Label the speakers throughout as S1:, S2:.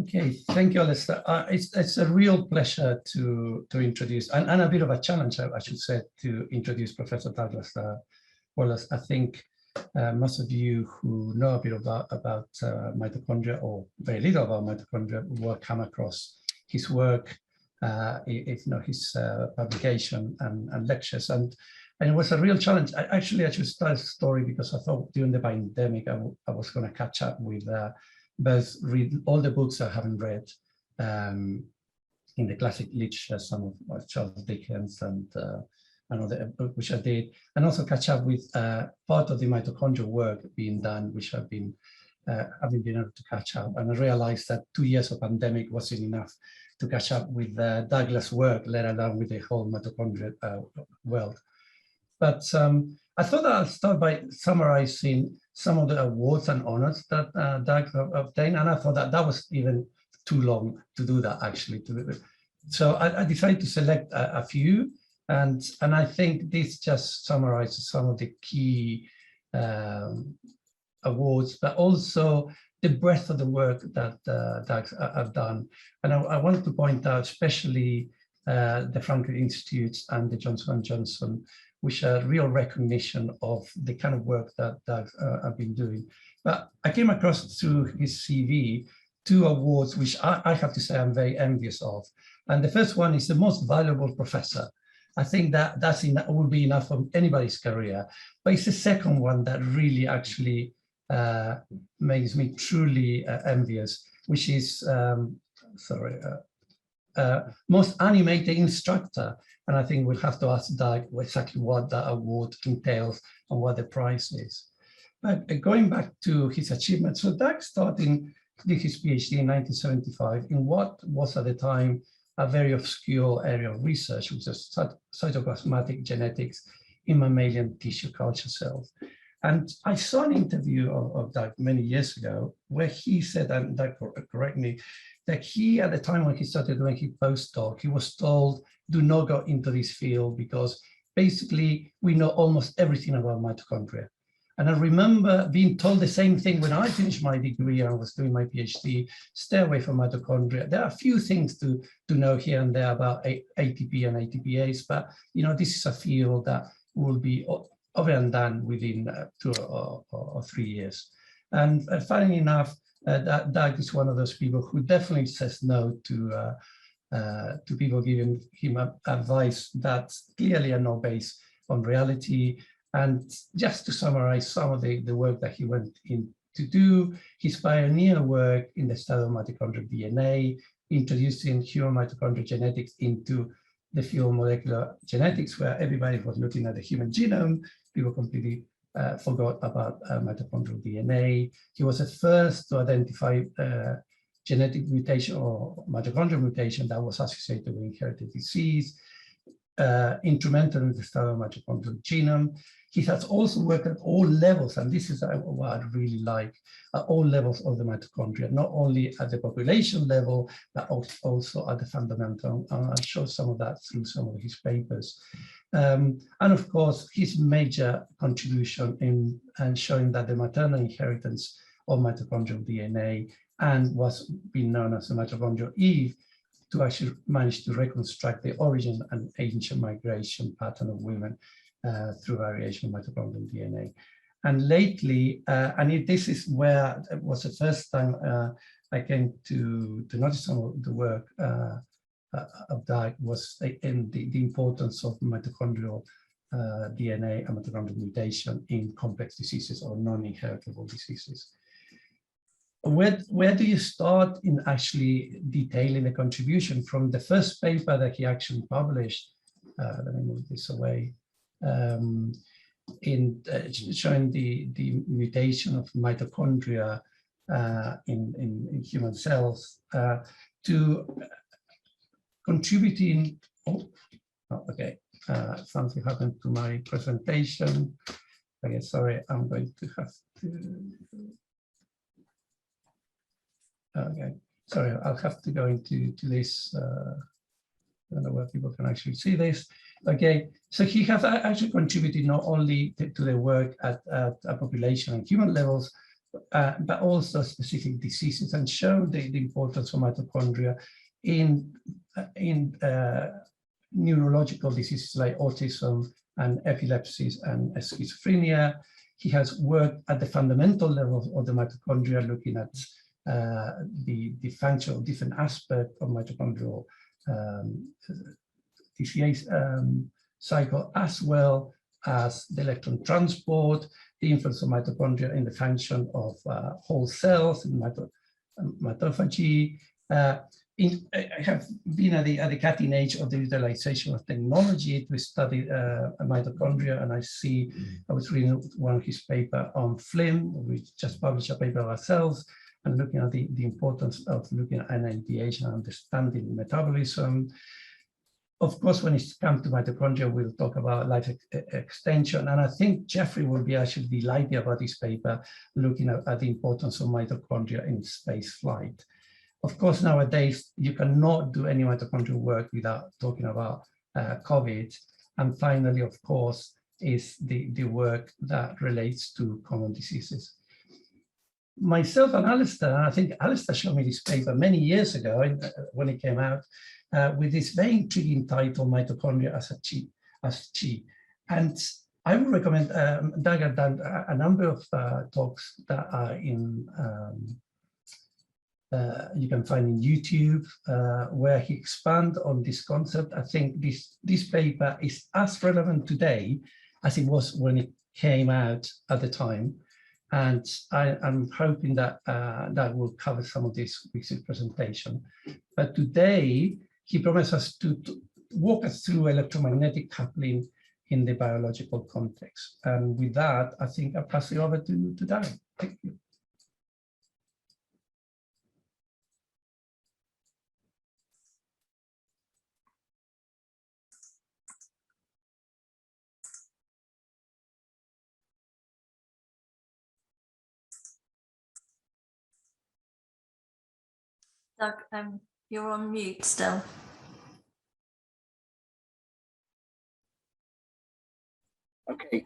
S1: Okay, thank you, Alistair. It's a real pleasure to introduce, and a bit of a challenge, I should say, to introduce Professor Douglas Wallace. I think most of you who know a bit about mitochondria, or very little about mitochondria, will come across his work, if not his publication and lectures. And it was a real challenge. I should start a story because I thought during the pandemic I was going to catch up with both read all the books I haven't read in the classic literature, some of Charles Dickens and other books which I did, and also catch up with part of the mitochondrial work being done, which I've been haven't been able to catch up. And I realized that 2 years of pandemic wasn't enough to catch up with Douglas' work, let alone with the whole mitochondrial world. But I thought I'll start by summarizing some of the awards and honors that Doug obtained, and I thought that was even too long to do that, actually. So I decided to select a few, and I think this just summarizes some of the key awards, but also the breadth of the work that Doug have done. And I wanted to point out especially the Franklin Institutes and the Johnson & Johnson, which are real recognition of the kind of work that Doug have been doing. But I came across through his CV 2 awards, which I have to say I'm very envious of. And the first one is the most valuable professor. I think that would be enough for anybody's career. But it's the second one that really actually makes me truly envious, which is, most animated instructor. And I think we'll have to ask Doug exactly what that award entails and what the prize is. But going back to his achievements, so Doug did his PhD in 1975 in what was at the time a very obscure area of research, which was cytoplasmatic genetics in mammalian tissue culture cells. And I saw an interview of Doug many years ago where he said, and Doug correct me, that he, at the time when he started doing his postdoc, he was told, do not go into this field because basically we know almost everything about mitochondria. And I remember being told the same thing when I finished my degree and was doing my PhD, stay away from mitochondria. There are a few things to know here and there about ATP and ATPase, but this is a field that will be over and done within 2 or 3 years. And funny enough, Doug is one of those people who definitely says no to people giving him advice that's clearly are not based on reality. And just to summarize some of the work that he went in to do, his pioneer work in the study of mitochondrial DNA, introducing human mitochondrial genetics into the field of molecular genetics, where everybody was looking at the human genome. People completely forgot about mitochondrial DNA. He was the first to identify genetic mutation or mitochondrial mutation that was associated with inherited disease, instrumental in the study of mitochondrial genome. He has also worked at all levels, and this is what I really like, at all levels of the mitochondria, not only at the population level, but also at the fundamental. I'll show some of that through some of his papers. And of course, his major contribution in showing that the maternal inheritance of mitochondrial DNA and what's been known as the mitochondrial Eve to actually manage to reconstruct the origin and ancient migration pattern of women through variation of mitochondrial DNA. And lately, this is where it was the first time I came to notice some of the work of Doug was in the importance of mitochondrial DNA and mitochondrial mutation in complex diseases or non-inheritable diseases. Where do you start in actually detailing the contribution from the first paper that he actually published? Let me move this away. In showing the mutation of mitochondria in human cells to contributing. Something happened to my presentation. Okay, sorry, I'm going to have to. Okay, sorry, I'll have to go into this. I don't know where people can actually see this. Okay, so he has actually contributed not only to the work at population and human levels, but also specific diseases, and show the importance of mitochondria in neurological diseases like autism and epilepsy and schizophrenia. He has worked at the fundamental level of the mitochondria, looking at the function of different aspects of mitochondrial Pca cycle, as well as the electron transport, the influence of mitochondria in the function of whole cells, in mitophagy. I have been at the cutting edge of the utilization of technology to study mitochondria, and I was reading one of his papers on FLIM. We just published a paper ourselves, and looking at the importance of looking at NADH and understanding metabolism. Of course, when it comes to mitochondria, we'll talk about life extension. And I think Jeffrey will be actually delighted about this paper, looking at the importance of mitochondria in space flight. Of course, nowadays, you cannot do any mitochondrial work without talking about COVID. And finally, of course, is the work that relates to common diseases. Myself and Alistair, and I think Alistair showed me this paper many years ago when it came out, with this very intriguing title, Mitochondria as Chi. And I would recommend, Doug had done a number of talks that are in, you can find in YouTube, where he expands on this concept. I think this paper is as relevant today as it was when it came out at the time. And I'm hoping that that will cover some of this week's presentation. But today, he promised us to walk us through electromagnetic coupling in the biological context. And with that, I think I'll pass it over to Darren. Thank you.
S2: Doug, you're on mute still.
S3: Okay,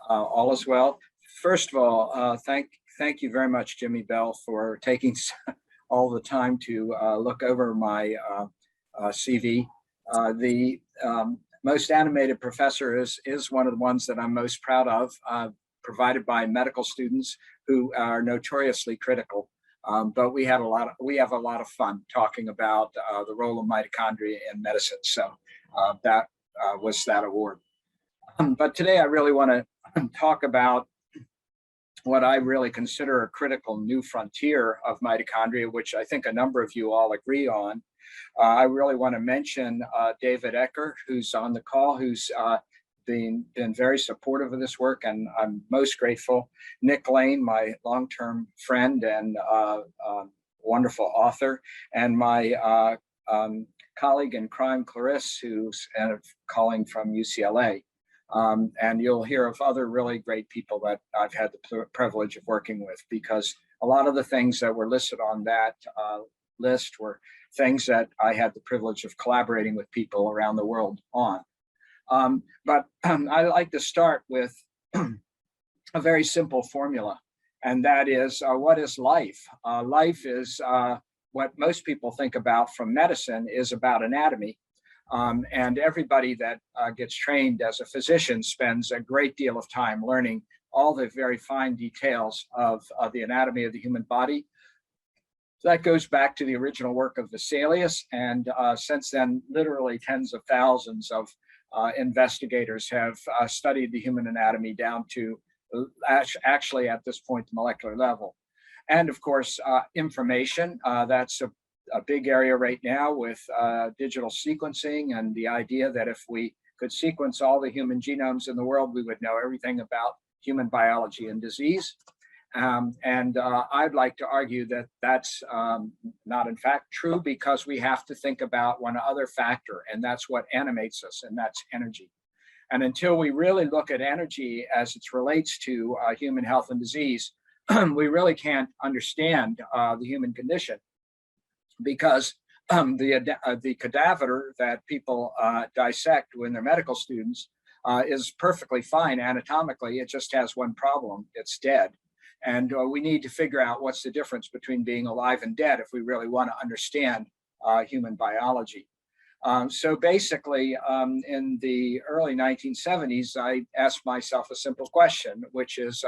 S3: all is well. First of all, thank you very much, Jimmy Bell, for taking all the time to look over my CV. The most animated professor is one of the ones that I'm most proud of, provided by medical students who are notoriously critical. But we have a lot of fun talking about the role of mitochondria in medicine. So that was that award. But today I really want to talk about what I really consider a critical new frontier of mitochondria, which I think a number of you all agree on. I really want to mention David Ecker, who's on the call, who's been very supportive of this work, and I'm most grateful. Nick Lane, my long-term friend and wonderful author, and my colleague in crime, Clarisse, who's calling from UCLA. And you'll hear of other really great people that I've had the privilege of working with, because a lot of the things that were listed on that list were things that I had the privilege of collaborating with people around the world on. But I like to start with a very simple formula, and that is, what is life? Life is what most people think about from medicine is about anatomy. And everybody that gets trained as a physician spends a great deal of time learning all the very fine details of the anatomy of the human body. So that goes back to the original work of Vesalius, and since then, literally tens of thousands of investigators have studied the human anatomy down to actually at this point the molecular level. And of course, information, that's a big area right now with digital sequencing, and the idea that if we could sequence all the human genomes in the world, we would know everything about human biology and disease. And I'd like to argue that that's not in fact true, because we have to think about one other factor, and that's what animates us, and that's energy. And until we really look at energy as it relates to human health and disease, we really can't understand the human condition, because the cadaver that people dissect when they're medical students is perfectly fine anatomically. It just has one problem: it's dead. And we need to figure out what's the difference between being alive and dead if we really want to understand human biology. So basically, in the early 1970s, I asked myself a simple question, which is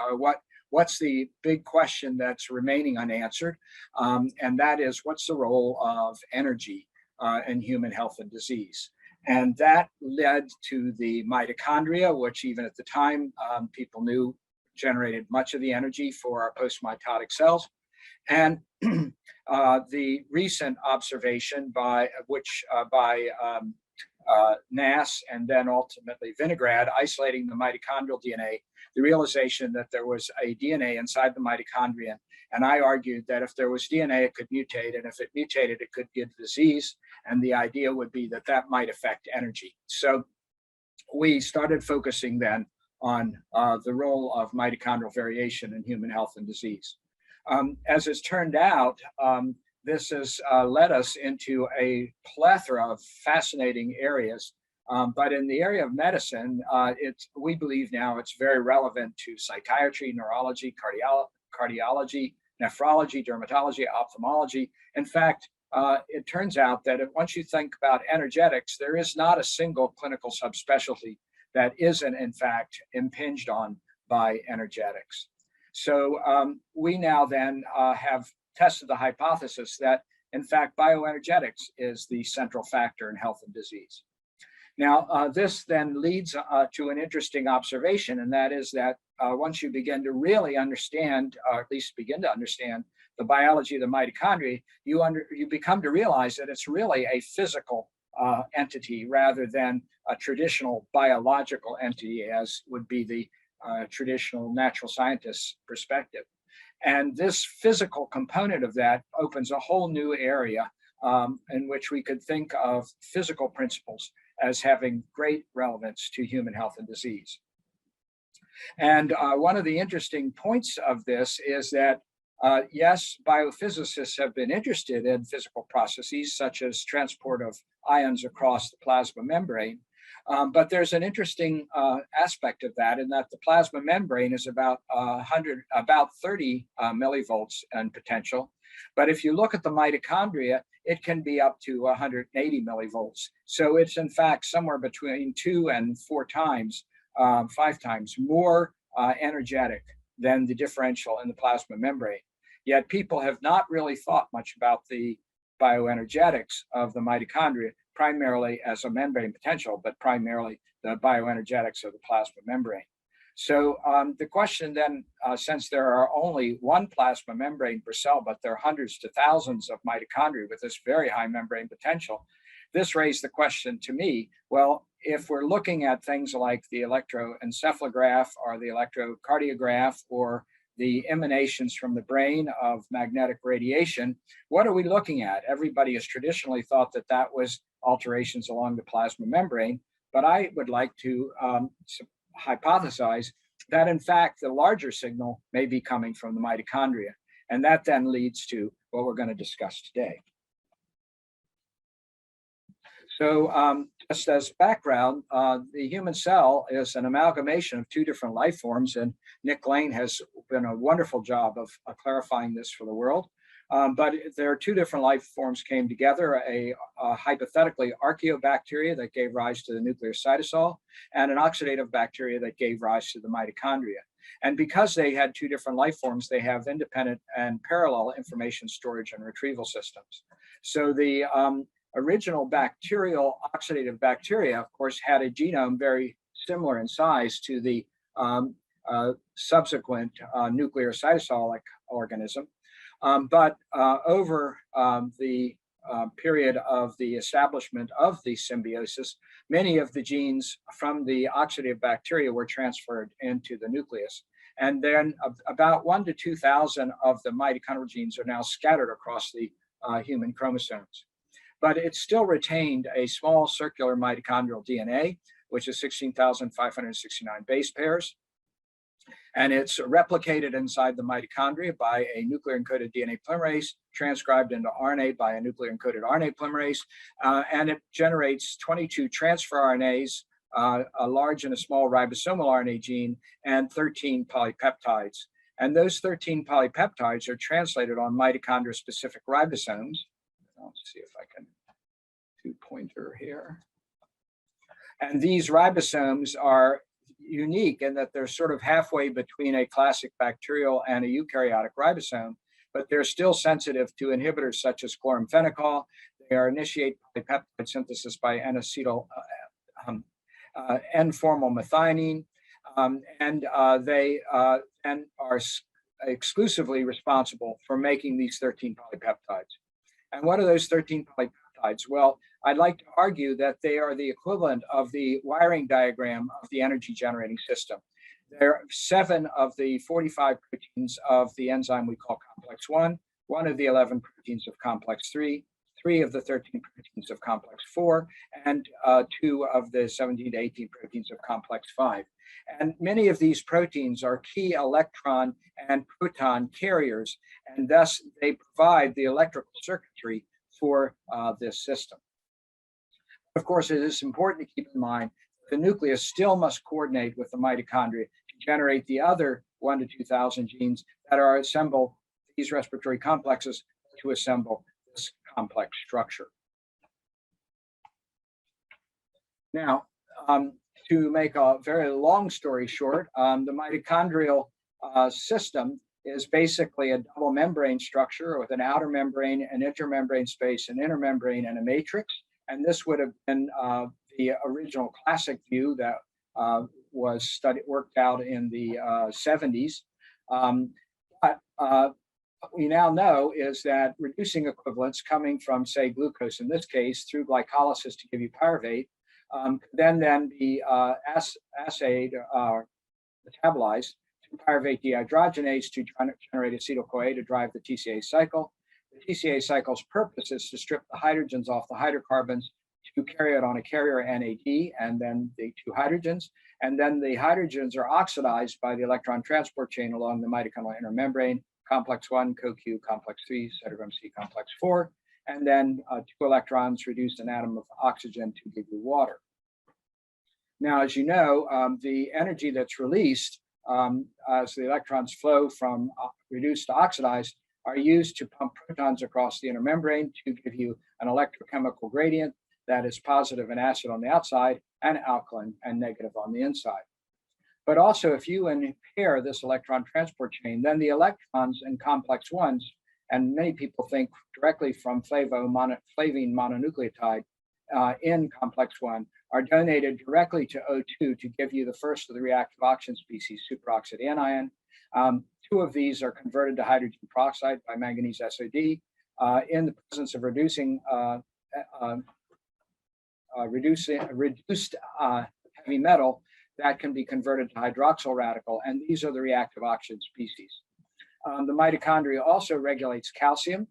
S3: what's the big question that's remaining unanswered? And that is, what's the role of energy in human health and disease? And that led to the mitochondria, which even at the time people knew generated much of the energy for our post-mitotic cells. And the recent observation by Nass and then ultimately Vinograd isolating the mitochondrial DNA, the realization that there was a DNA inside the mitochondria. And I argued that if there was DNA, it could mutate, and if it mutated, it could give disease. And the idea would be that that might affect energy. So we started focusing then on the role of mitochondrial variation in human health and disease. As it's turned out, this has led us into a plethora of fascinating areas. But in the area of medicine, we believe now it's very relevant to psychiatry, neurology, cardiology, nephrology, dermatology, ophthalmology. In fact, it turns out that once you think about energetics, there is not a single clinical subspecialty that isn't, in fact, impinged on by energetics. So we now then have tested the hypothesis that, in fact, bioenergetics is the central factor in health and disease. Now, this then leads to an interesting observation, and that is that once you begin to really understand, or at least begin to understand the biology of the mitochondria, you become to realize that it's really a physical entity rather than a traditional biological entity, as would be the traditional natural scientist's perspective. And this physical component of that opens a whole new area in which we could think of physical principles as having great relevance to human health and disease. And one of the interesting points of this is that, yes, biophysicists have been interested in physical processes such as transport of ions across the plasma membrane. But there's an interesting aspect of that, in that the plasma membrane is about 30 millivolts in potential. But if you look at the mitochondria, it can be up to 180 millivolts. So it's in fact somewhere between 2 and 4 times, 5 times more energetic than the differential in the plasma membrane. Yet people have not really thought much about the bioenergetics of the mitochondria, primarily as a membrane potential, but primarily the bioenergetics of the plasma membrane. So the question then, since there are only one plasma membrane per cell, but there are hundreds to thousands of mitochondria with this very high membrane potential, this raised the question to me, well, if we're looking at things like the electroencephalograph or the electrocardiograph or the emanations from the brain of magnetic radiation, what are we looking at? Everybody has traditionally thought that that was alterations along the plasma membrane, but I would like to hypothesize that in fact the larger signal may be coming from the mitochondria, and that then leads to what we're going to discuss today. So just as background, the human cell is an amalgamation of 2 different life forms, and Nick Lane has done a wonderful job of clarifying this for the world. But there are 2 different life forms came together, a hypothetically archaeobacteria that gave rise to the nuclear cytosol, and an oxidative bacteria that gave rise to the mitochondria. And because they had 2 different life forms, they have independent and parallel information storage and retrieval systems. So the original bacterial oxidative bacteria, of course, had a genome very similar in size to the subsequent nuclear cytosolic organism. But over the period of the establishment of the symbiosis, many of the genes from the oxidative bacteria were transferred into the nucleus. And then about 1 to 2,000 of the mitochondrial genes are now scattered across the human chromosomes. But it still retained a small circular mitochondrial DNA, which is 16,569 base pairs. And it's replicated inside the mitochondria by a nuclear encoded DNA polymerase, transcribed into RNA by a nuclear encoded RNA polymerase, and it generates 22 transfer RNAs, a large and a small ribosomal RNA gene, and 13 polypeptides. And those 13 polypeptides are translated on mitochondria-specific ribosomes. Let's see if I can do pointer here. And these ribosomes are unique in that they're sort of halfway between a classic bacterial and a eukaryotic ribosome, but they're still sensitive to inhibitors such as chloramphenicol. They initiate polypeptide synthesis by N-formyl methionine, and they and are exclusively responsible for making these 13 polypeptides. And what are those 13 polypeptides? Well, I'd like to argue that they are the equivalent of the wiring diagram of the energy generating system. There are 7 of the 45 proteins of the enzyme we call complex 1, 1 of the 11 proteins of complex 3, 3 of the 13 proteins of complex 4, and 2 of the 17 to 18 proteins of complex 5. And many of these proteins are key electron and proton carriers, and thus they provide the electrical circuitry for this system. Of course, it is important to keep in mind the nucleus still must coordinate with the mitochondria to generate the other 1 to 2,000 genes that are assembled, these respiratory complexes, to assemble this complex structure. Now, to make a very long story short, the mitochondrial system is basically a double membrane structure with an outer membrane, an intermembrane space, an inner membrane, and a matrix. And this would have been the original classic view that was worked out in the 70s. But what we now know is that reducing equivalents coming from, say, glucose in this case through glycolysis to give you pyruvate then be assayed metabolized to pyruvate dehydrogenase to generate acetyl-CoA to drive the Tca cycle. The Tca cycle's purpose is to strip the hydrogens off the hydrocarbons to carry it on a carrier NAD and then the 2 hydrogens. And then the hydrogens are oxidized by the electron transport chain along the mitochondrial inner membrane, complex 1, CoQ, complex 3, cytochrome C, complex 4. And then 2 electrons reduce an atom of oxygen to give you water. Now, as you know, the energy that's released as the electrons flow from reduced to oxidized are used to pump protons across the inner membrane to give you an electrochemical gradient that is positive and acid on the outside and alkaline and negative on the inside. But also, if you impair this electron transport chain, then the electrons in complex 1s, and many people think directly from flavine mononucleotide in complex 1, are donated directly to O2 to give you the first of the reactive oxygen species, superoxide anion. 2 of these are converted to hydrogen peroxide by manganese SOD. In the presence of reduced heavy metal, that can be converted to hydroxyl radical, and these are the reactive oxygen species. The mitochondria also regulates calcium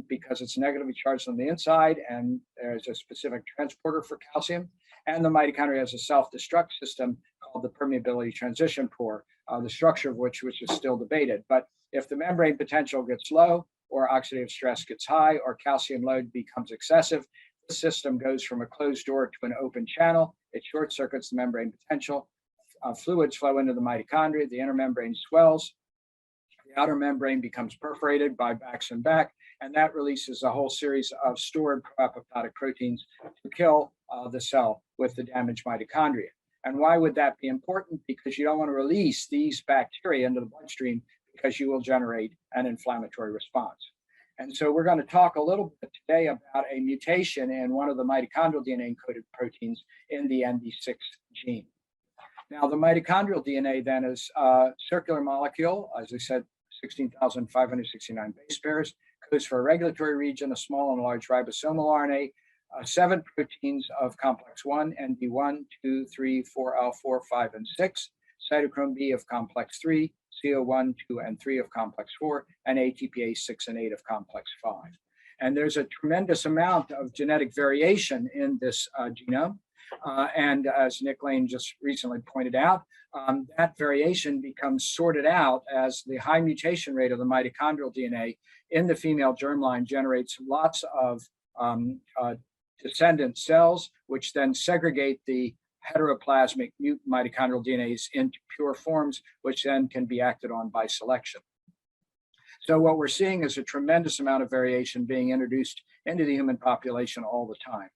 S3: because it's negatively charged on the inside, and there's a specific transporter for calcium. And the mitochondria has a self-destruct system called the permeability transition pore, the structure of which is still debated. But if the membrane potential gets low, or oxidative stress gets high, or calcium load becomes excessive, the system goes from a closed door to an open channel. It short circuits the membrane potential. Fluids flow into the mitochondria. The inner membrane swells. The outer membrane becomes perforated by Baxter and Beck, and that releases a whole series of stored proapoptotic proteins to kill the cell with the damaged mitochondria. And why would that be important? Because you don't want to release these bacteria into the bloodstream because you will generate an inflammatory response. And so we're going to talk a little bit today about a mutation in one of the mitochondrial DNA encoded proteins in the ND6 gene. Now, the mitochondrial DNA then is a circular molecule, as I said, 16,569 base pairs, codes for a regulatory region, a small and large ribosomal RNA, 7 proteins of complex 1, NB1, 2, 3, 4L4, 5, and 6, cytochrome B of complex 3, CO1, 2, and 3 of complex 4, and ATPase 6 and 8 of complex 5. And there's a tremendous amount of genetic variation in this genome. And as Nick Lane just recently pointed out, that variation becomes sorted out as the high mutation rate of the mitochondrial DNA in the female germline generates lots of descendant cells, which then segregate the heteroplasmic mutant mitochondrial DNAs into pure forms, which then can be acted on by selection. So what we're seeing is a tremendous amount of variation being introduced into the human population all the time.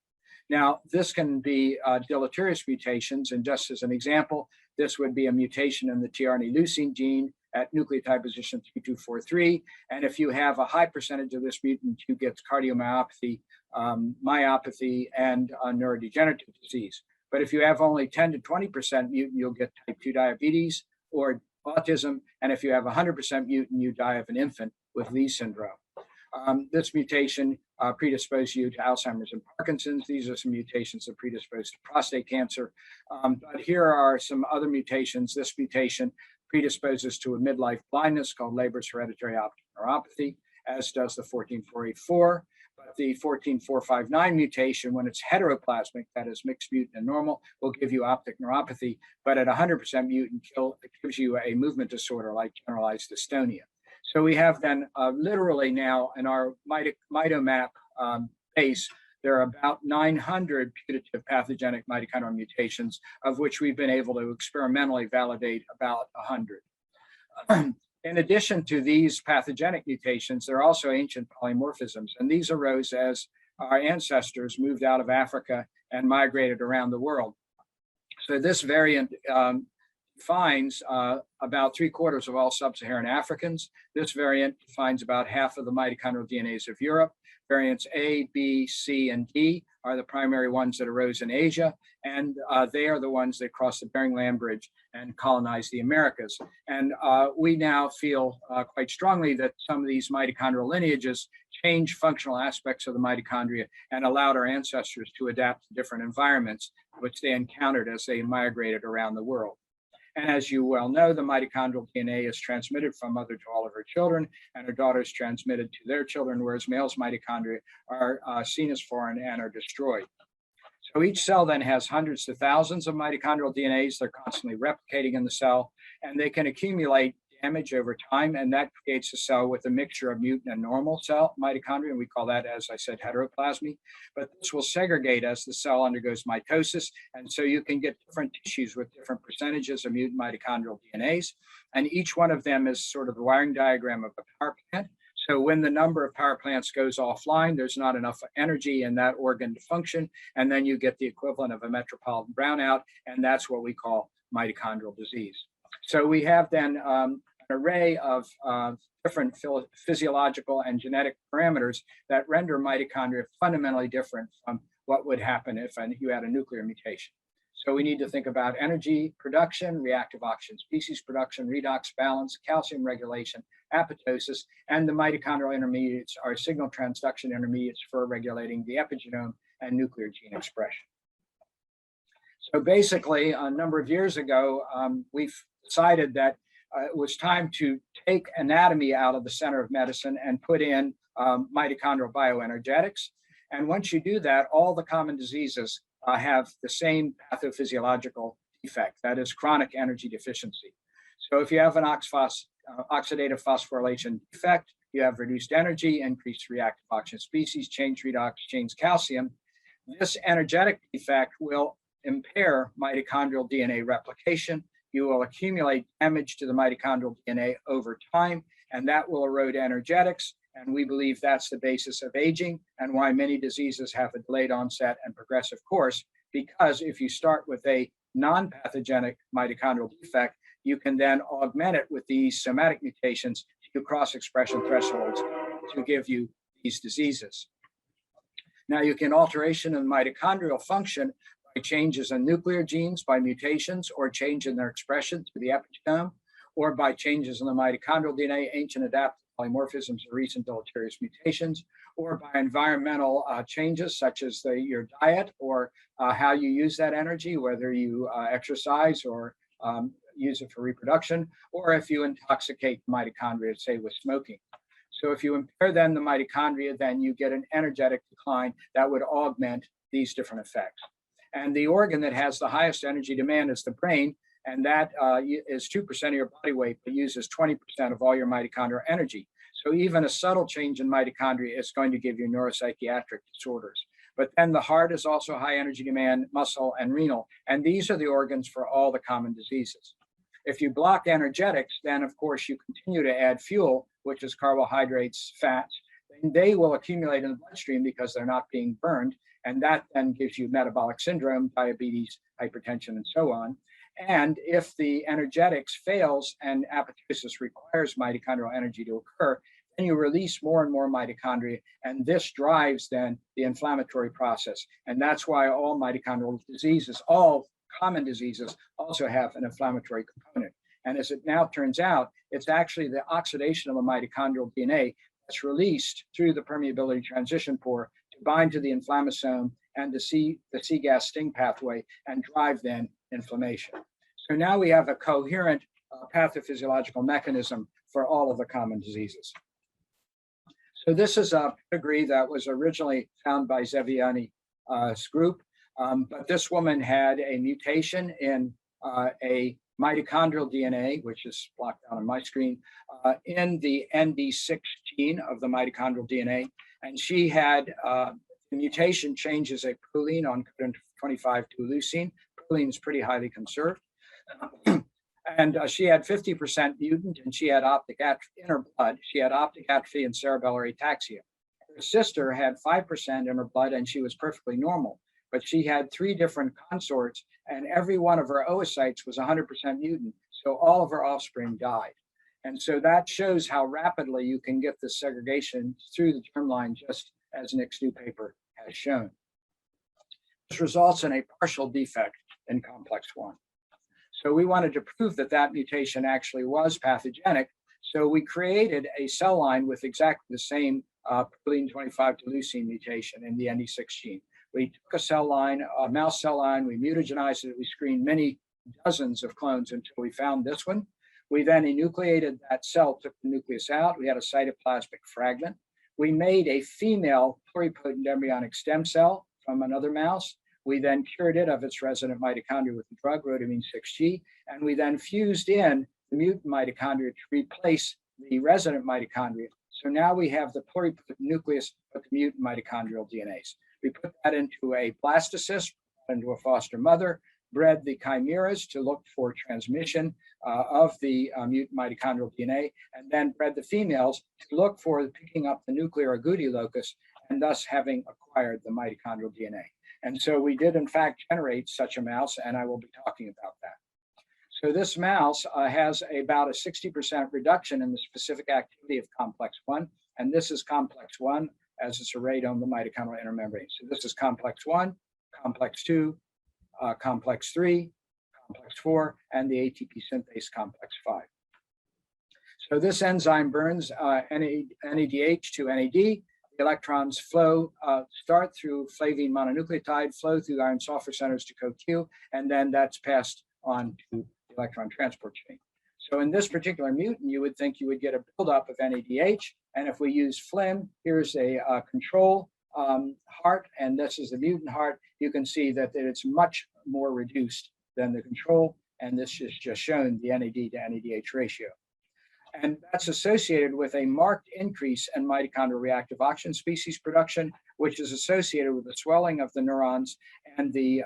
S3: Now, this can be deleterious mutations, and just as an example, this would be a mutation in the tRNA leucine gene at nucleotide position 3243. And if you have a high percentage of this mutant, you get cardiomyopathy, myopathy, and neurodegenerative disease. But if you have only 10 to 20% mutant, you'll get type 2 diabetes or autism. And if you have 100% mutant, you die of an infant with Lee syndrome. This mutation predisposes you to Alzheimer's and Parkinson's. These are some mutations that predispose to prostate cancer. But here are some other mutations. This mutation predisposes to a midlife blindness called Leber's hereditary optic neuropathy, as does the 14484. But the 14459 mutation, when it's heteroplasmic, that is mixed mutant and normal, will give you optic neuropathy. But at 100% mutant, it gives you a movement disorder like generalized dystonia. So we have then literally now in our mitomap base, there are about 900 putative pathogenic mitochondrial mutations, of which we've been able to experimentally validate about 100. In addition to these pathogenic mutations, there are also ancient polymorphisms, and these arose as our ancestors moved out of Africa and migrated around the world. So this variant defines about 3/4 of all sub-Saharan Africans. This variant defines about half of the mitochondrial DNAs of Europe. Variants A, B, C, and D are the primary ones that arose in Asia, and they are the ones that crossed the Bering Land Bridge and colonized the Americas. And we now feel quite strongly that some of these mitochondrial lineages changed functional aspects of the mitochondria and allowed our ancestors to adapt to different environments which they encountered as they migrated around the world. And as you well know, the mitochondrial DNA is transmitted from mother to all of her children, and her daughters transmitted to their children, whereas males' mitochondria are seen as foreign and are destroyed. So each cell then has hundreds to thousands of mitochondrial DNAs. They're constantly replicating in the cell, and they can accumulate damage over time, and that creates a cell with a mixture of mutant and normal cell mitochondria, and we call that, as I said, heteroplasmy. But this will segregate as the cell undergoes mitosis, and so you can get different tissues with different percentages of mutant mitochondrial DNAs, and each one of them is sort of the wiring diagram of a power plant. So when the number of power plants goes offline, there's not enough energy in that organ to function, and then you get the equivalent of a metropolitan brownout, and that's what we call mitochondrial disease. So we have then an array of different physiological and genetic parameters that render mitochondria fundamentally different from what would happen if you had a nuclear mutation. So we need to think about energy production, reactive oxygen species production, redox balance, calcium regulation, apoptosis, and the mitochondrial intermediates are signal transduction intermediates for regulating the epigenome and nuclear gene expression. So basically, a number of years ago, we've decided that it was time to take anatomy out of the center of medicine and put in mitochondrial bioenergetics. And once you do that, all the common diseases have the same pathophysiological defect, that is chronic energy deficiency. So if you have an oxidative phosphorylation defect, you have reduced energy, increased reactive oxygen species, change redox, change calcium. This energetic defect will impair mitochondrial DNA replication. You will accumulate damage to the mitochondrial DNA over time, and that will erode energetics. And we believe that's the basis of aging and why many diseases have a delayed onset and progressive course, because if you start with a non-pathogenic mitochondrial defect, you can then augment it with these somatic mutations to cross-expression thresholds to give you these diseases. Now, you can alteration in mitochondrial function by changes in nuclear genes, by mutations, or change in their expression through the epigenome, or by changes in the mitochondrial DNA, ancient adaptive polymorphisms, or recent deleterious mutations, or by environmental changes such as your diet or how you use that energy, whether you exercise or use it for reproduction, or if you intoxicate mitochondria, say with smoking. So if you impair then the mitochondria, then you get an energetic decline that would augment these different effects. And the organ that has the highest energy demand is the brain, and that is 2% of your body weight, but uses 20% of all your mitochondrial energy. So even a subtle change in mitochondria is going to give you neuropsychiatric disorders. But then the heart is also high energy demand, muscle, and renal. And these are the organs for all the common diseases. If you block energetics, then of course you continue to add fuel, which is carbohydrates, fats, and they will accumulate in the bloodstream because they're not being burned. And that then gives you metabolic syndrome, diabetes, hypertension, and so on. And if the energetics fails and apoptosis requires mitochondrial energy to occur, then you release more and more mitochondria, and this drives then the inflammatory process. And that's why all mitochondrial diseases, all common diseases, also have an inflammatory component. And as it now turns out, it's actually the oxidation of the mitochondrial DNA that's released through the permeability transition pore to bind to the inflammasome and to see the C-gas sting pathway and drive then inflammation. So now we have a coherent pathophysiological mechanism for all of the common diseases. So this is a pedigree that was originally found by Zeviani's group, but this woman had a mutation in a mitochondrial DNA, which is blocked out on my screen, in the ND6 gene of the mitochondrial DNA. And she had the mutation changes a proline on codon 25 to leucine. Proline is pretty highly conserved. And she had 50% mutant, and she had optic atrophy in her blood. She had optic atrophy and cerebellar ataxia. Her sister had 5% in her blood, and she was perfectly normal. But she had 3 different consorts, and every one of her oocytes was 100% mutant. So all of her offspring died. And so that shows how rapidly you can get this segregation through the germline, just as Nick's new paper has shown. This results in a partial defect in complex 1. So we wanted to prove that that mutation actually was pathogenic. So we created a cell line with exactly the same proline 25 to leucine mutation in the ND6 gene. We took a cell line, a mouse cell line, we mutagenized it, we screened many dozens of clones until we found this one. We then enucleated that cell, took the nucleus out, we had a cytoplasmic fragment. We made a female pluripotent embryonic stem cell from another mouse. We then cured it of its resident mitochondria with the drug, rhodamine 6G, and we then fused in the mutant mitochondria to replace the resident mitochondria. So now we have the pluripotent nucleus of the mutant mitochondrial DNAs. We put that into a blastocyst, into a foster mother, bred the chimeras to look for transmission of the mutant mitochondrial DNA, and then bred the females to look for picking up the nuclear agouti locus and thus having acquired the mitochondrial DNA. And so we did, in fact, generate such a mouse, and I will be talking about that. So this mouse has about a 60% reduction in the specific activity of complex 1, and this is complex 1 as it's arrayed on the mitochondrial inner membrane. So this is complex 1, complex 2, complex 3, complex 4, and the ATP synthase complex 5. So this enzyme burns NADH to NAD. The electrons flow, start through flavine mononucleotide, flow through iron sulfur centers to CoQ, and then that's passed on to the electron transport chain. So in this particular mutant, you would think you would get a buildup of NADH, and if we use FLIM, here's a control heart, and this is the mutant heart. You can see that it's much more reduced than the control, and this is just shown the NAD to NADH ratio. And that's associated with a marked increase in mitochondrial reactive oxygen species production, which is associated with the swelling of the neurons and the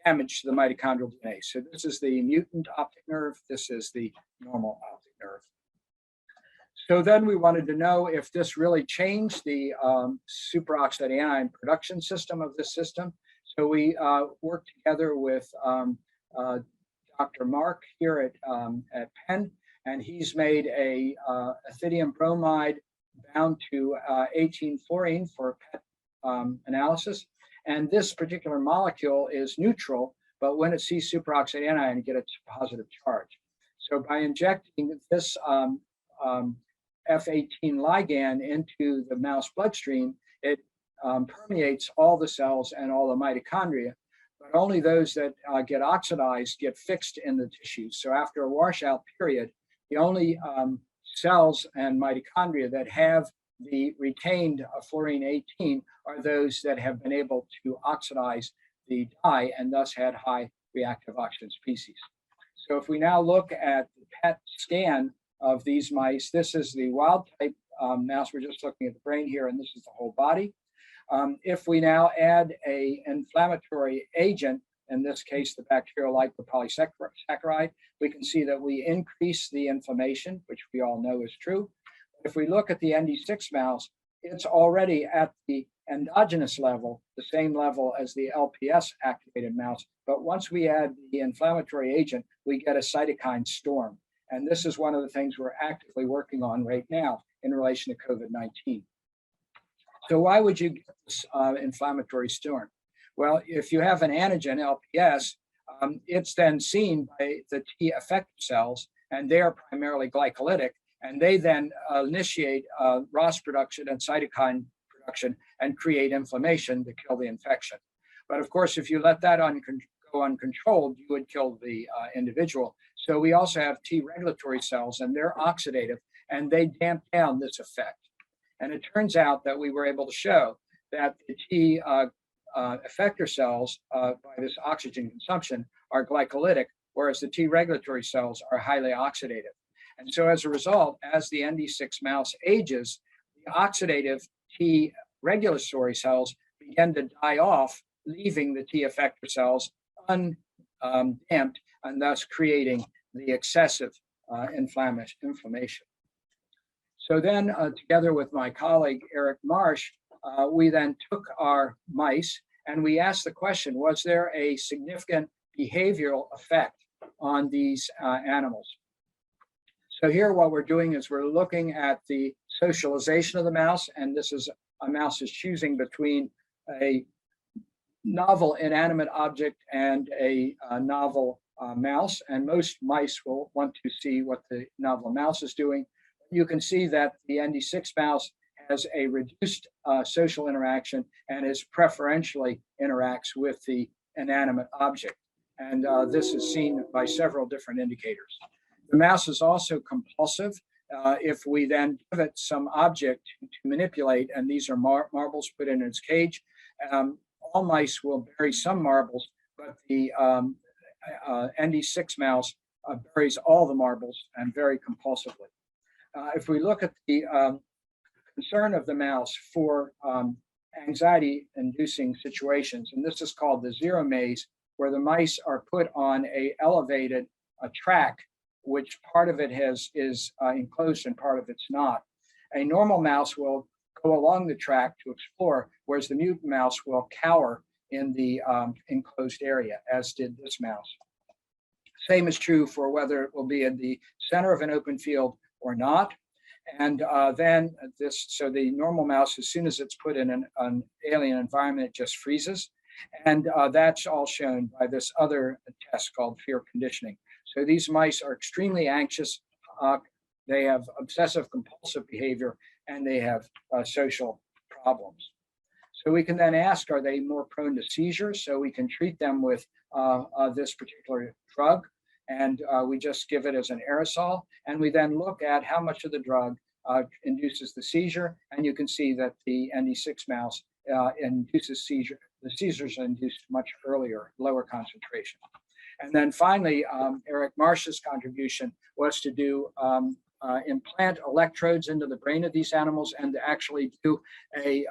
S3: damage to the mitochondrial DNA. So this is the mutant optic nerve. This is the normal optic nerve. So then we wanted to know if this really changed the superoxide anion production system of this system. So we worked together with Dr. Mark here at Penn, and he's made a ethidium bromide bound to 18-fluorine for PET analysis. And this particular molecule is neutral, but when it sees superoxide anion, it gets a positive charge. So by injecting this F18 ligand into the mouse bloodstream, it permeates all the cells and all the mitochondria, but only those that get oxidized get fixed in the tissues. So after a washout period, the only cells and mitochondria that have the retained fluorine 18 are those that have been able to oxidize the dye and thus had high reactive oxygen species. So if we now look at the PET scan of these mice, this is the wild type mouse. We're just looking at the brain here, and this is the whole body. If we now add a inflammatory agent, in this case, the bacterial lipopolysaccharide, we can see that we increase the inflammation, which we all know is true. If we look at the ND6 mouse, it's already at the endogenous level, the same level as the LPS activated mouse. But once we add the inflammatory agent, we get a cytokine storm. And this is one of the things we're actively working on right now in relation to COVID-19. So why would you get this inflammatory storm? Well, if you have an antigen, LPS, it's then seen by the T effector cells, and they are primarily glycolytic, and they then initiate ROS production and cytokine production and create inflammation to kill the infection. But of course, if you let that go uncontrolled, you would kill the individual. So we also have T regulatory cells, and they're oxidative, and they damp down this effect. And it turns out that we were able to show that the T effector cells, by this oxygen consumption, are glycolytic, whereas the T regulatory cells are highly oxidative. And so as a result, as the ND6 mouse ages, the oxidative T regulatory cells begin to die off, leaving the T effector cells undamped, and thus creating the excessive inflammation. So then, together with my colleague, Eric Marsh, we then took our mice and we asked the question, was there a significant behavioral effect on these animals? So here what we're doing is we're looking at the socialization of the mouse, and this is a mouse is choosing between a novel inanimate object and a novel mouse, and most mice will want to see what the novel mouse is doing. You can see that the ND6 mouse has a reduced social interaction and is preferentially interacts with the inanimate object. And this is seen by several different indicators. The mouse is also compulsive. If we then give it some object to manipulate, and these are marbles put in its cage, all mice will bury some marbles, but the ND6 mouse buries all the marbles and very compulsively. If we look at the concern of the mouse for anxiety-inducing situations, and this is called the zero maze, where the mice are put on a elevated track, which part of it is enclosed and part of it's not. A normal mouse will go along the track to explore, whereas the mutant mouse will cower in the enclosed area, as did this mouse. Same is true for whether it will be in the center of an open field or not. And then so the normal mouse, as soon as it's put in an alien environment, it just freezes. And that's all shown by this other test called fear conditioning. So these mice are extremely anxious. They have obsessive compulsive behavior, and they have social problems. So we can then ask, are they more prone to seizures? So we can treat them with this particular drug, and we just give it as an aerosol. And we then look at how much of the drug induces the seizure. And you can see that the ND6 mouse induces seizure. The seizures are induced much earlier, lower concentration. And then finally, Eric Marsh's contribution was to do implant electrodes into the brain of these animals and to actually do a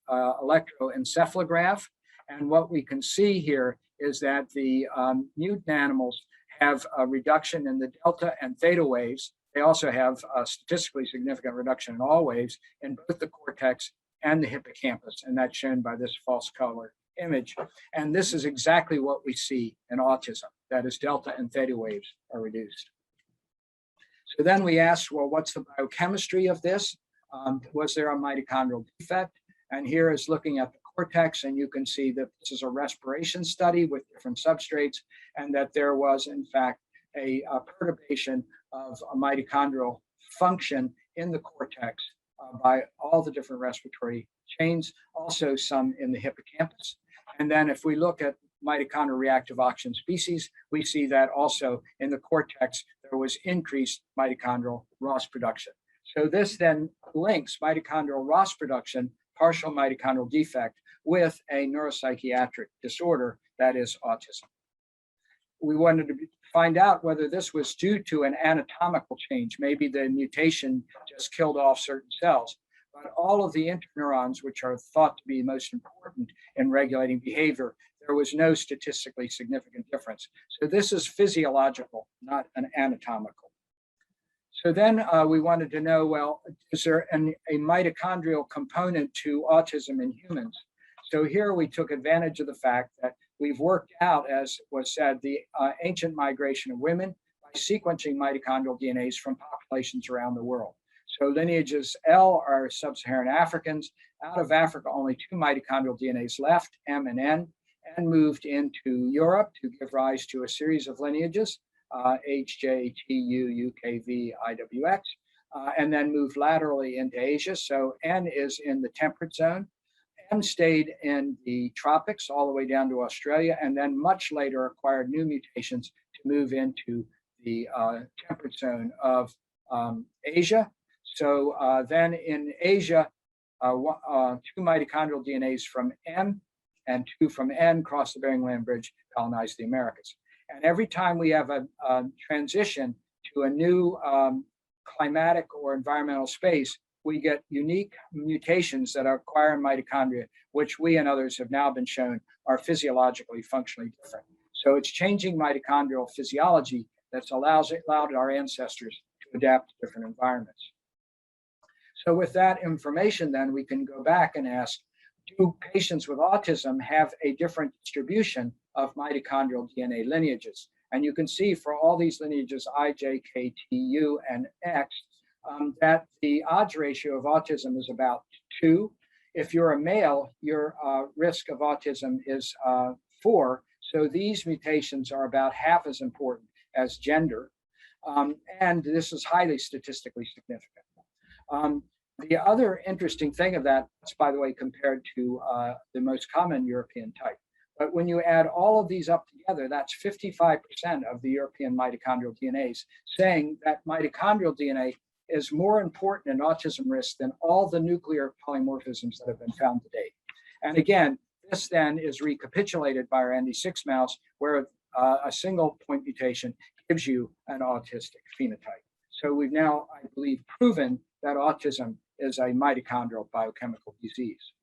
S3: electroencephalograph. And what we can see here is that the mutant animals have a reduction in the delta and theta waves. They also have a statistically significant reduction in all waves in both the cortex and the hippocampus, and that's shown by this false color image. And this is exactly what we see in autism, that is delta and theta waves are reduced. So then we asked, well, what's the biochemistry of this? Was there a mitochondrial defect? And here is looking at the cortex, and you can see that this is a respiration study with different substrates, and that there was, in fact, a perturbation of a mitochondrial function in the cortex by all the different respiratory chains, also some in the hippocampus. And then if we look at mitochondrial reactive oxygen species, we see that also in the cortex, there was increased mitochondrial ROS production. So this then links mitochondrial ROS production, partial mitochondrial defect, with a neuropsychiatric disorder, that is autism. We wanted to find out whether this was due to an anatomical change. Maybe the mutation just killed off certain cells. but all of the interneurons, which are thought to be most important in regulating behavior, there was no statistically significant difference. So this is physiological, not an anatomical. So then we wanted to know, well, is there a mitochondrial component to autism in humans? So here we took advantage of the fact that we've worked out, as was said, the ancient migration of women by sequencing mitochondrial DNAs from populations around the world. So lineages L are sub-Saharan Africans. Out of Africa, only 2 mitochondrial DNAs left, M and N, and moved into Europe to give rise to a series of lineages, H, J, T, U, U, K, V, I, W, X, and then moved laterally into Asia. So N is in the temperate zone. M stayed in the tropics all the way down to Australia, and then much later acquired new mutations to move into the temperate zone of Asia. So then in Asia, 2 mitochondrial DNAs from M and 2 from N cross the Bering Land Bridge, colonize the Americas. And every time we have a transition to a new climatic or environmental space, we get unique mutations that are acquired in mitochondria, which we and others have now been shown are physiologically, functionally different. So it's changing mitochondrial physiology that's allowed our ancestors to adapt to different environments. So with that information, then we can go back and ask, do patients with autism have a different distribution of mitochondrial DNA lineages? And you can see for all these lineages, I, J, K, T, U, and X, that the odds ratio of autism is about 2. If you're a male, your risk of autism is 4. So these mutations are about half as important as gender. And this is highly statistically significant. The other interesting thing of that is, by the way, compared to the most common European type. But when you add all of these up together, that's 55% of the European mitochondrial DNAs, saying that mitochondrial DNA is more important in autism risk than all the nuclear polymorphisms that have been found to date. And again, this then is recapitulated by our ND6 mouse, where a single point mutation gives you an autistic phenotype. So we've now, I believe, proven that autism is a mitochondrial biochemical disease.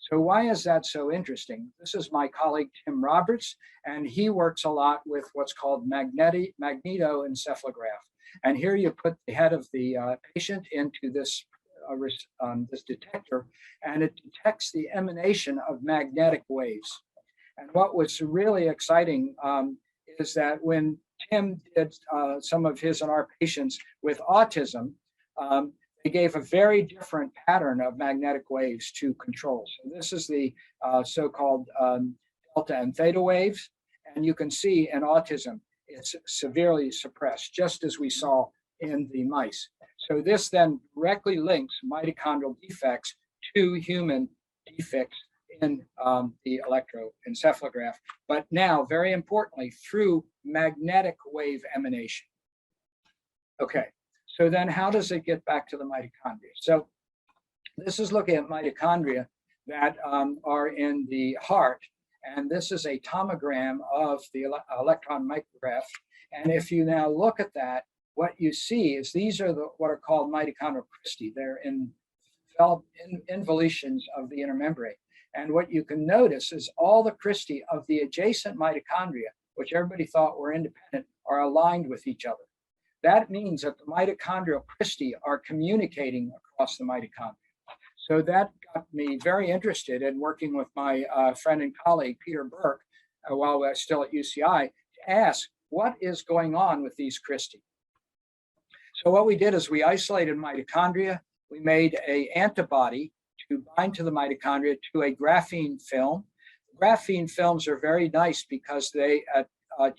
S3: So why is that so interesting? This is my colleague, Tim Roberts, and he works a lot with what's called Magnetoencephalograph. And here you put the head of the patient into this detector, and it detects the emanation of magnetic waves. And what was really exciting is that when Tim did some of his and our patients with autism, they gave a very different pattern of magnetic waves to control. So this is the so-called delta and theta waves. And you can see in autism, it's severely suppressed, just as we saw in the mice. So this then directly links mitochondrial defects to human defects in the electroencephalograph, but now, very importantly, through magnetic wave emanation. Okay, so then how does it get back to the mitochondria? So this is looking at mitochondria that are in the heart, and this is a tomogram of the electron micrograph. And if you now look at that, what you see is these are what are called mitochondrial cristae. They're involutions of the inner membrane. And what you can notice is all the cristae of the adjacent mitochondria, which everybody thought were independent, are aligned with each other. That means that the mitochondrial cristae are communicating across the mitochondria. So that got me very interested in working with my friend and colleague, Peter Burke, while we're still at UCI, to ask what is going on with these cristae. So what we did is we isolated mitochondria. We made an antibody to bind to the mitochondria to a graphene film. Graphene films are very nice because they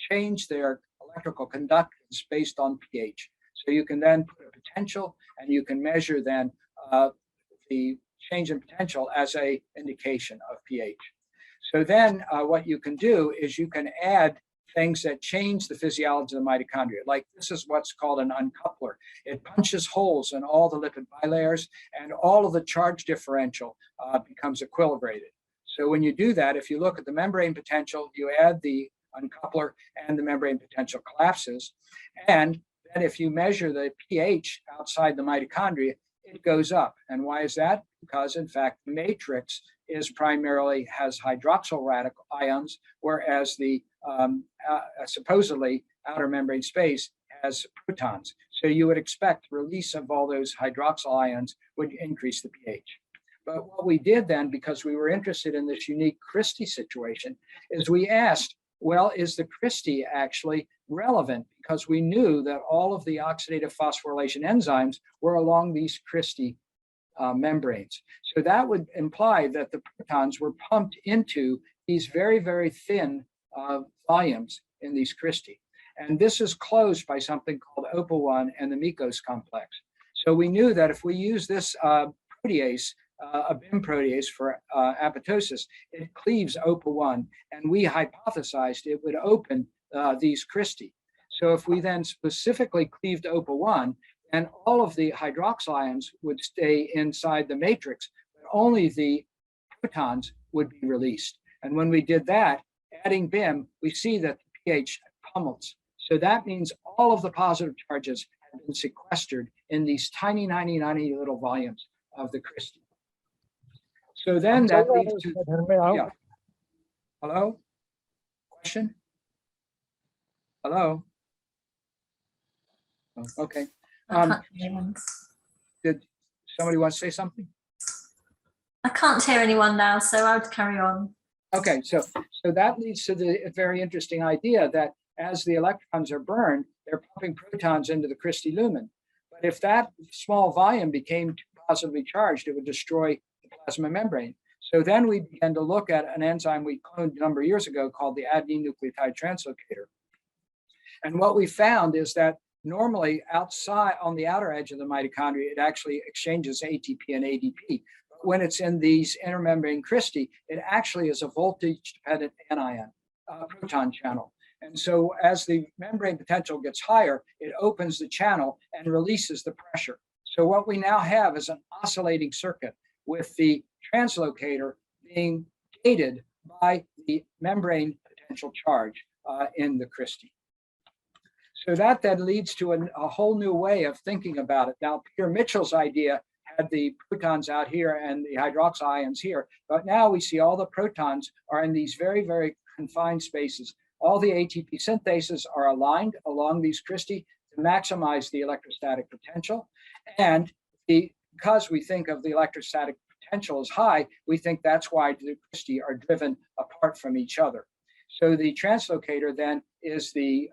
S3: change their electrical conductance based on pH. So you can then put a potential, and you can measure then the change in potential as an indication of pH. So then what you can do is you can add things that change the physiology of the mitochondria. Like this is what's called an uncoupler. It punches holes in all the lipid bilayers, and all of the charge differential becomes equilibrated. So when you do that, if you look at the membrane potential, you add the uncoupler and the membrane potential collapses. And then if you measure the pH outside the mitochondria, it goes up. And why is that? Because in fact, the matrix is primarily has hydroxyl radical ions, whereas the supposedly outer membrane space has protons. So you would expect release of all those hydroxyl ions would increase the pH. But what we did then, because we were interested in this unique Christie situation, is we asked, well, is the Christie actually relevant? Because we knew that all of the oxidative phosphorylation enzymes were along these Christie membranes. So that would imply that the protons were pumped into these very, very thin volumes in these Christie. And this is closed by something called OPA1 and the Micos complex. So we knew that if we use this protease, a BIM protease for apoptosis, it cleaves OPA1, and we hypothesized it would open these Christie. So if we then specifically cleaved OPA1, then all of the hydroxyl ions would stay inside the matrix, but only the protons would be released. And when we did that, adding BIM, we see that the pH pummels. So that means all of the positive charges have been sequestered in these tiny, tiny little volumes of the Christie. So then that leads to, yeah. Hello? Question? Hello? Oh, okay. Did somebody want to say something?
S2: I can't hear anyone now, so I would carry on.
S3: Okay, so that leads to the very interesting idea that as the electrons are burned, they're pumping protons into the Christie lumen. But if that small volume became too positively charged, it would destroy the plasma membrane. So then we began to look at an enzyme we cloned a number of years ago called the Adenucleotide Translocator. And what we found is that normally outside on the outer edge of the mitochondria, it actually exchanges ATP and ADP. But when it's in these intermembrane Christie, it actually is a voltage-dependent anion proton channel. And so as the membrane potential gets higher, it opens the channel and releases the pressure. So what we now have is an oscillating circuit with the translocator being gated by the membrane potential charge in the Christie. So that then leads to a whole new way of thinking about it. Now, Peter Mitchell's idea had the protons out here and the hydroxyl ions here, but now we see all the protons are in these very, very confined spaces. All the ATP synthases are aligned along these Christie to maximize the electrostatic potential. And because we think of the electrostatic potential as high, we think that's why the Christie are driven apart from each other. So the translocator then is the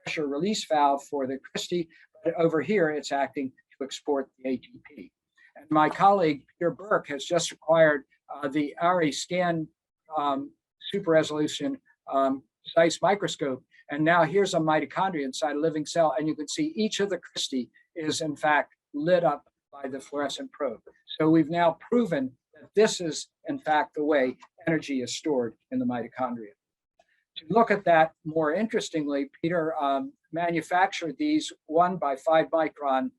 S3: pressure release valve for the Christie, but over here it's acting to export the ATP. And my colleague Peter Burke has just acquired the ARI scan super resolution Zeiss microscope. And now here's a mitochondria inside a living cell, and you can see each of the Christie is in fact lit up by the fluorescent probe. So we've now proven that this is in fact the way energy is stored in the mitochondria. To look at that more interestingly, Peter manufactured these 1 by 5 micron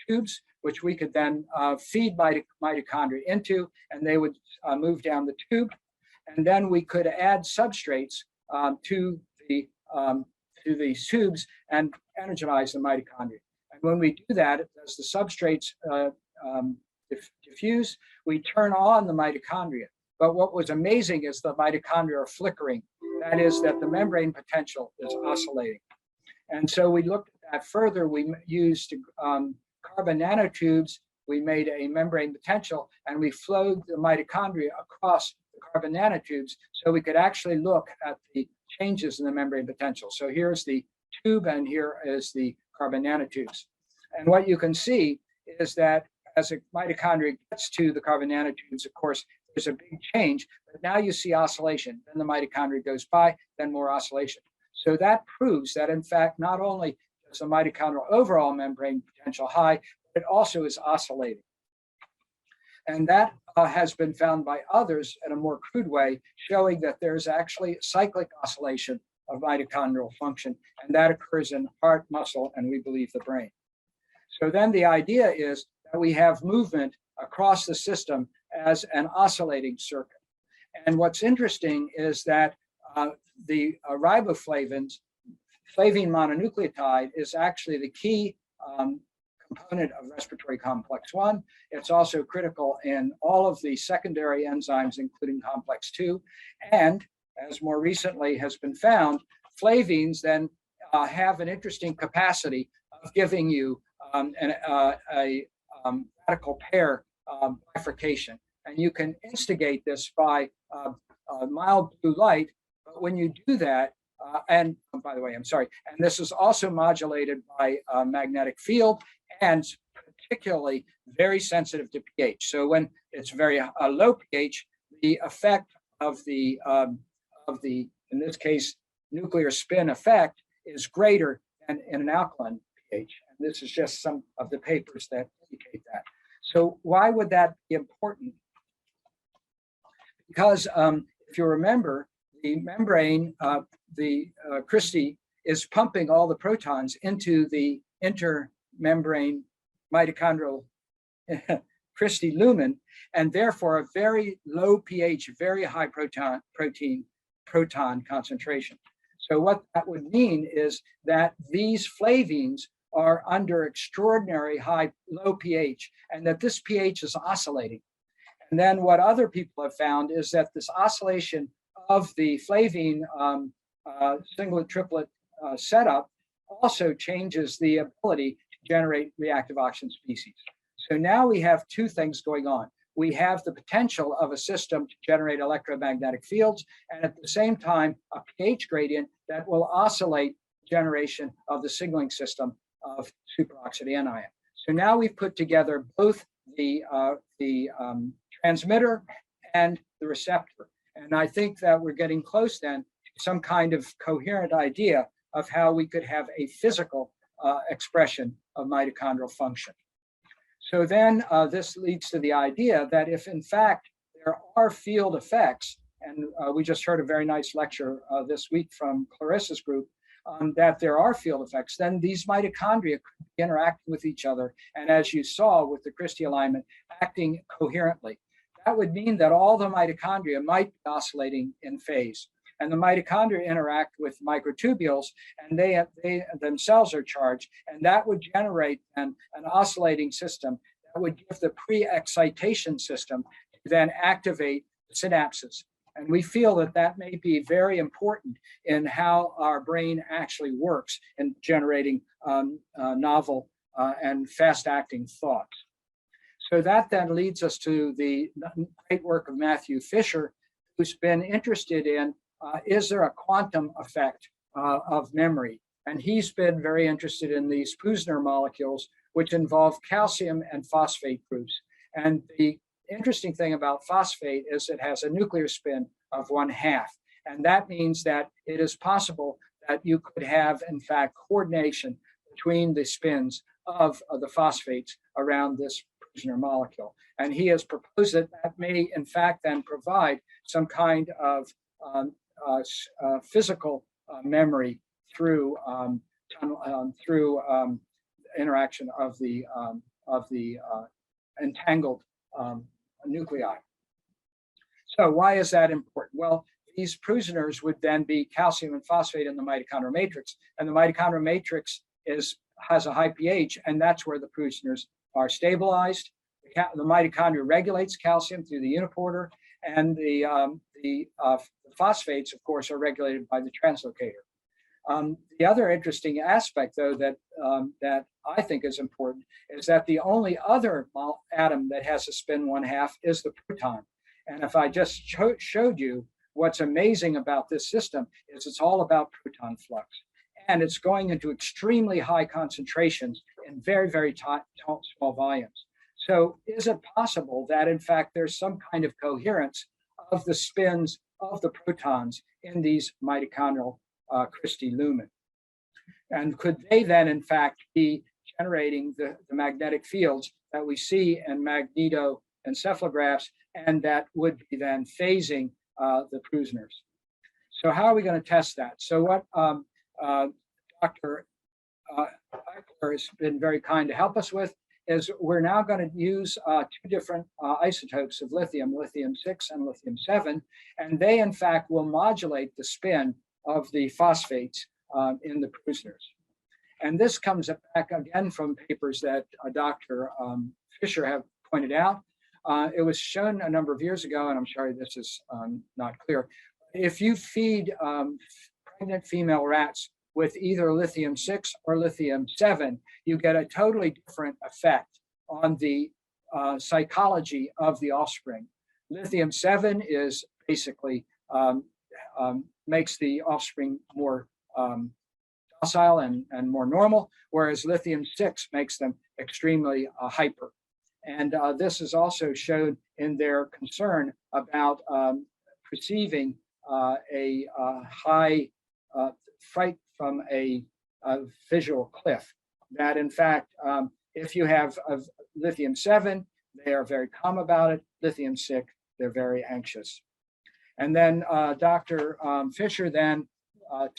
S3: tubes, which we could then feed mitochondria into, and they would move down the tube. And then we could add substrates to these tubes and energize the mitochondria. And when we do that, as the substrates diffuse, we turn on the mitochondria. But what was amazing is the mitochondria are flickering. That is that the membrane potential is oscillating. And so we looked at that further. We used carbon nanotubes. We made a membrane potential, and we flowed the mitochondria across the carbon nanotubes so we could actually look at the changes in the membrane potential. So here's the tube, and here is the carbon nanotubes. And what you can see is that as a mitochondria gets to the carbon nanotubes, of course, there's a big change, but now you see oscillation. Then the mitochondria goes by, then more oscillation. So that proves that, in fact, not only is the mitochondrial overall membrane potential high, but it also is oscillating. And that has been found by others in a more crude way, showing that there's actually cyclic oscillation of mitochondrial function, and that occurs in heart, muscle, and we believe the brain. So then the idea is that we have movement across the system as an oscillating circuit. And what's interesting is that the riboflavins, flavine mononucleotide, is actually the key component of respiratory complex 1. It's also critical in all of the secondary enzymes, including complex 2. And as more recently has been found, flavines then have an interesting capacity of giving you a radical pair bifurcation. And you can instigate this by mild blue light. But when you do that, and by the way, I'm sorry, and this is also modulated by a magnetic field and particularly very sensitive to pH. So when it's very low pH, the effect of the, in this case, nuclear spin effect is greater than in an alkaline pH. And this is just some of the papers that indicate that. So why would that be important? Because if you remember, the membrane, Christie is pumping all the protons into the intermembrane mitochondrial Christie lumen, and therefore a very low pH, very high proton concentration. So what that would mean is that these flavines are under extraordinary low pH, and that this pH is oscillating. And then what other people have found is that this oscillation of the flavine singlet triplet setup also changes the ability to generate reactive oxygen species. So now we have two things going on. We have the potential of a system to generate electromagnetic fields, and at the same time, a pH gradient that will oscillate generation of the signaling system of superoxide anion. So now we've put together both the transmitter and the receptor. And I think that we're getting close then to some kind of coherent idea of how we could have a physical expression of mitochondrial function. So then this leads to the idea that if in fact there are field effects, and we just heard a very nice lecture this week from Clarissa's group, that there are field effects, then these mitochondria could be interacting with each other. And as you saw with the Christie alignment, acting coherently. That would mean that all the mitochondria might be oscillating in phase. And the mitochondria interact with microtubules, and they themselves are charged. And that would generate an oscillating system that would give the pre-excitation system to then activate synapses. And we feel that that may be very important in how our brain actually works in generating novel and fast-acting thoughts. So that then leads us to the great work of Matthew Fisher, who's been interested in, is there a quantum effect of memory? And he's been very interested in these Puzner molecules, which involve calcium and phosphate groups. And the interesting thing about phosphate is it has a nuclear spin of 1/2. And that means that it is possible that you could have, in fact, coordination between the spins of the phosphates around this Puzner molecule. And he has proposed that that may, in fact, then provide some kind of physical memory through interaction of the entangled nuclei. So why is that important? Well, these Puzners would then be calcium and phosphate in the mitochondrial matrix, and the mitochondrial matrix has a high pH, and that's where the Puzners are stabilized. The mitochondria regulates calcium through the uniporter, and the phosphates, of course, are regulated by the translocator. The other interesting aspect, though, that I think is important is that the only other atom that has a spin 1/2 is the proton. And if I just showed you what's amazing about this system is it's all about proton flux. And it's going into extremely high concentrations in very, very small volumes. So is it possible that, in fact, there's some kind of coherence of the spins of the protons in these mitochondrial Christie lumen? And could they then, in fact, be generating the magnetic fields that we see in magnetoencephalographs and that would be then phasing the Puzners? So how are we going to test that? So what Dr. Eichler has been very kind to help us with is we're now going to use two different isotopes of lithium, lithium-6 and lithium-7, and they, in fact, will modulate the spin of the phosphates in the Puzners. And this comes back again from papers that Dr. Fisher have pointed out. It was shown a number of years ago, and I'm sorry this is not clear. If you feed pregnant female rats with either lithium-6 or lithium-7, you get a totally different effect on the psychology of the offspring. Lithium-7 is basically makes the offspring more docile and more normal, whereas lithium-6 makes them extremely hyper. And this is also shown in their concern about perceiving a high fright from a visual cliff. That in fact, if you have lithium-7, they are very calm about it. Lithium-6, they're very anxious. And then Dr. Fisher then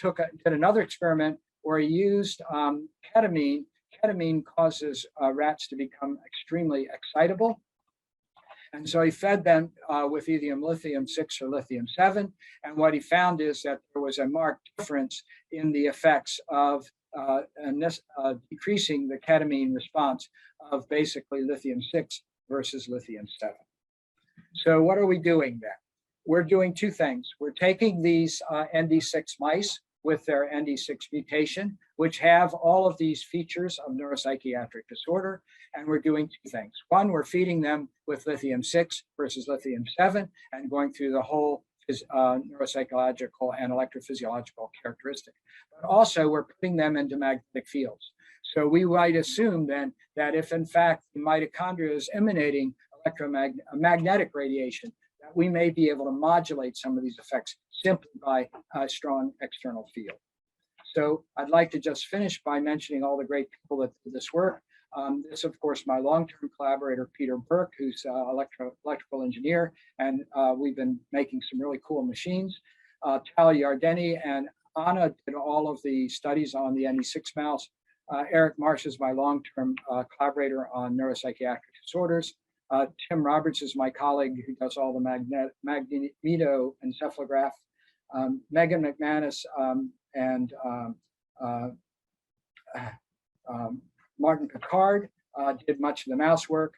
S3: did another experiment where he used ketamine. Ketamine causes rats to become extremely excitable. And so he fed them with either lithium-6 or lithium-7. And what he found is that there was a marked difference in the effects of decreasing the ketamine response of basically lithium-6 versus lithium-7. So what are we doing then? We're doing two things. We're taking these ND6 mice with their ND6 mutation, which have all of these features of neuropsychiatric disorder. And we're doing two things. One, we're feeding them with lithium-6 versus lithium-7 and going through the whole neuropsychological and electrophysiological characteristic. But also we're putting them into magnetic fields. So we might assume then that if in fact the mitochondria is emanating electromagnetic radiation, that we may be able to modulate some of these effects simply by a strong external field. So I'd like to just finish by mentioning all the great people that do this work. This, of course, my long-term collaborator, Peter Burke, who's an electrical engineer, and we've been making some really cool machines. Tal Yardeni and Anna did all of the studies on the ND6 mouse. Eric Marsh is my long-term collaborator on neuropsychiatric disorders. Tim Roberts is my colleague who does all the Magnetoencephalograph. Megan McManus and Martin Picard did much of the mouse work.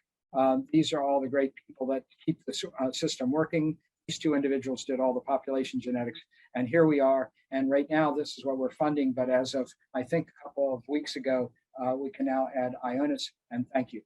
S3: These are all the great people that keep the system working. These two individuals did all the population genetics, and here we are. And right now, this is what we're funding. But as of, I think, a couple of weeks ago, we can now add Ionis, and thank you.